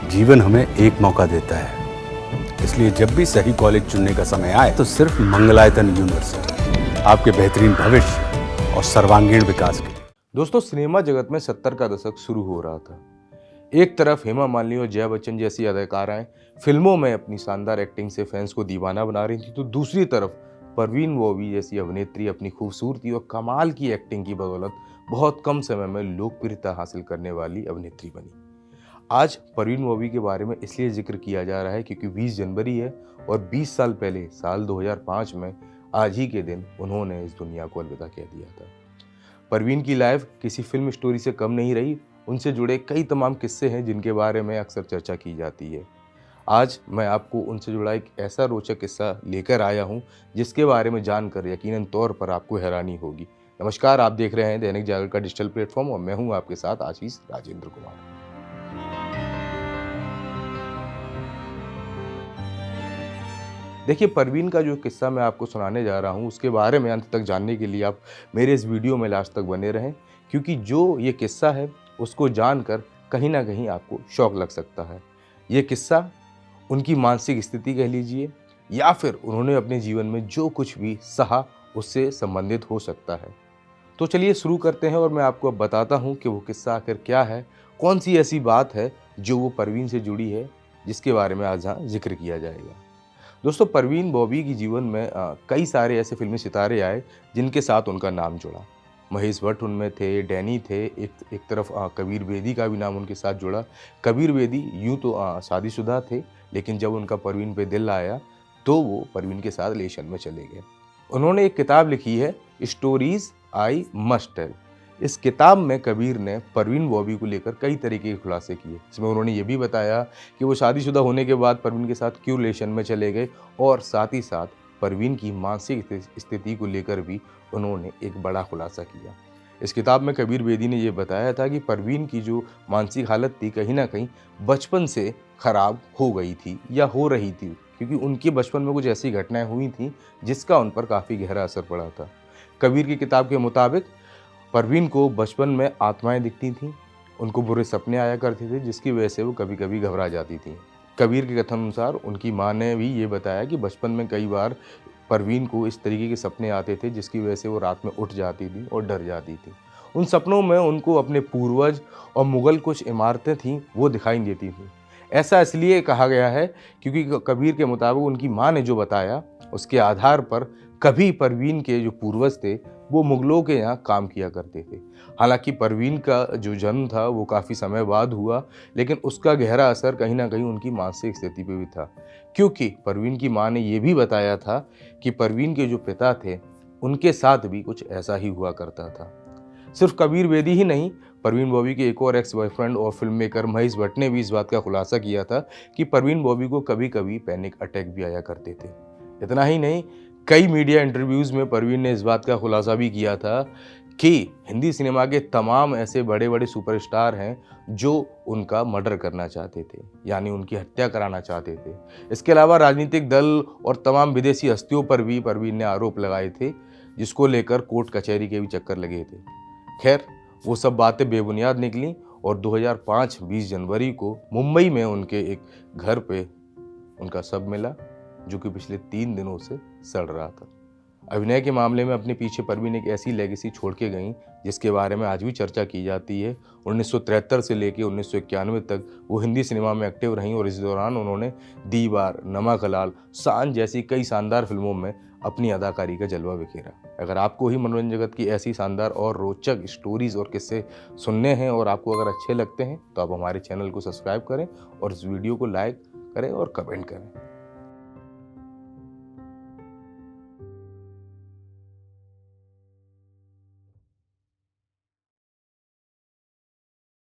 जीवन हमें एक मौका देता है, इसलिए जब भी सही कॉलेज चुनने का समय आए तो सिर्फ मंगलायतन यूनिवर्सिटी आपके बेहतरीन भविष्य और सर्वांगीण विकास के लिए। दोस्तों, सिनेमा जगत में 70 का दशक शुरू हो रहा था। एक तरफ हेमा मालिनी और जया बच्चन जैसी अदाकाराएं फिल्मों में अपनी शानदार एक्टिंग से फैंस को दीवाना बना रही थी, तो दूसरी तरफ परवीन बॉबी जैसी अभिनेत्री अपनी खूबसूरती और कमाल की एक्टिंग की बदौलत बहुत कम समय में लोकप्रियता हासिल करने वाली अभिनेत्री बनी। आज परवीन बॉबी के बारे में इसलिए जिक्र किया जा रहा है क्योंकि 20 जनवरी है और 20 साल पहले साल 2005 में आज ही के दिन उन्होंने इस दुनिया को अलविदा कह दिया था। परवीन की लाइफ किसी फिल्म स्टोरी से कम नहीं रही। उनसे जुड़े कई तमाम किस्से हैं जिनके बारे में अक्सर चर्चा की जाती है। आज मैं आपको उनसे जुड़ा एक ऐसा रोचक किस्सा लेकर आया हूं जिसके बारे में जानकर यकीनन तौर पर आपको हैरानी होगी। नमस्कार, आप देख रहे हैं दैनिक जागरण का डिजिटल प्लेटफॉर्म और मैं हूं आपके साथ आशीष राजेंद्र कुमार। देखिए, परवीन का जो किस्सा मैं आपको सुनाने जा रहा हूँ उसके बारे में अंत तक जानने के लिए आप मेरे इस वीडियो में लास्ट तक बने रहें, क्योंकि जो ये किस्सा है उसको जानकर कहीं ना कहीं आपको शौक लग सकता है। ये किस्सा उनकी मानसिक स्थिति कह लीजिए या फिर उन्होंने अपने जीवन में जो कुछ भी सहा उससे संबंधित हो सकता है। तो चलिए शुरू करते हैं और मैं आपको अब बताता हूँ कि वो किस्सा आखिर क्या है, कौन सी ऐसी बात है जो वो परवीन से जुड़ी है जिसके बारे में आज यहाँ जिक्र किया जाएगा। दोस्तों, परवीन बॉबी के जीवन में कई सारे ऐसे फिल्मी सितारे आए जिनके साथ उनका नाम जुड़ा। महेश भट्ट उनमें थे, डैनी थे, एक तरफ कबीर बेदी का भी नाम उनके साथ जुड़ा। कबीर बेदी यूँ तो शादीशुदा थे, लेकिन जब उनका परवीन पे दिल आया तो वो परवीन के साथ रिलेशन में चले गए। उन्होंने एक किताब लिखी है, स्टोरीज आई मस्ट टेल। इस किताब में कबीर ने परवीन बॉबी को लेकर कई तरीके के खुलासे किए। इसमें उन्होंने ये भी बताया कि वो शादीशुदा होने के बाद परवीन के साथ क्यों रिलेशन में चले गए और साथ ही साथ परवीन की मानसिक स्थिति को लेकर भी उन्होंने एक बड़ा खुलासा किया। इस किताब में कबीर बेदी ने ये बताया था कि परवीन की जो मानसिक हालत थी कहीं ना कहीं बचपन से खराब हो गई थी या हो रही थी, क्योंकि उनके बचपन में कुछ ऐसी घटनाएं हुई थी जिसका उन पर काफ़ी गहरा असर पड़ा था। कबीर की किताब के मुताबिक परवीन को बचपन में आत्माएं दिखती थीं, उनको बुरे सपने आया करते थे जिसकी वजह से वो कभी कभी घबरा जाती थी। कबीर के कथन अनुसार उनकी माँ ने भी ये बताया कि बचपन में कई बार परवीन को इस तरीके के सपने आते थे जिसकी वजह से वो रात में उठ जाती थी और डर जाती थी। उन सपनों में उनको अपने पूर्वज और मुग़ल कुछ इमारतें थीं वो दिखाई देती थीं। ऐसा इसलिए कहा गया है क्योंकि कबीर के मुताबिक उनकी माँ ने जो बताया उसके आधार पर कभी परवीन के जो पूर्वज थे वो मुग़लों के यहाँ काम किया करते थे। हालांकि परवीन का जो जन्म था वो काफ़ी समय बाद हुआ, लेकिन उसका गहरा असर कहीं ना कहीं उनकी मानसिक स्थिति पे भी था, क्योंकि परवीन की माँ ने ये भी बताया था कि परवीन के जो पिता थे उनके साथ भी कुछ ऐसा ही हुआ करता था। सिर्फ कबीर बेदी ही नहीं, परवीन बॉबी के एक और एक्स बॉयफ्रेंड और फिल्म मेकर महेश भट्ट ने भी इस बात का खुलासा किया था कि परवीन बॉबी को कभी कभी पैनिक अटैक भी आया करते थे। इतना ही नहीं, कई मीडिया इंटरव्यूज़ में परवीन ने इस बात का खुलासा भी किया था कि हिंदी सिनेमा के तमाम ऐसे बड़े बड़े सुपरस्टार हैं जो उनका मर्डर करना चाहते थे, यानी उनकी हत्या कराना चाहते थे। इसके अलावा राजनीतिक दल और तमाम विदेशी हस्तियों पर भी परवीन ने आरोप लगाए थे, जिसको लेकर कोर्ट कचहरी के भी चक्कर लगे थे। खैर, वो सब बातें बेबुनियाद निकली और 2005 20 जनवरी को मुंबई में उनके एक घर पे उनका शव मिला, जो कि पिछले 3 दिनों से सड़ रहा था। अभिनय के मामले में अपने पीछे परवीन एक ऐसी लेगेसी छोड़ के गई जिसके बारे में आज भी चर्चा की जाती है। 1973 से लेकर 1991 तक वो हिंदी सिनेमा में एक्टिव रहीं और इस दौरान उन्होंने दीवार, नमक हलाल, सांझ जैसी कई शानदार फिल्मों में अपनी अदाकारी का जलवा बिखेरा। अगर आपको ही मनोरंजन जगत की ऐसी शानदार और रोचक स्टोरीज़ और किस्से सुनने हैं और आपको अगर अच्छे लगते हैं तो आप हमारे चैनल को सब्सक्राइब करें और इस वीडियो को लाइक करें और कमेंट करें।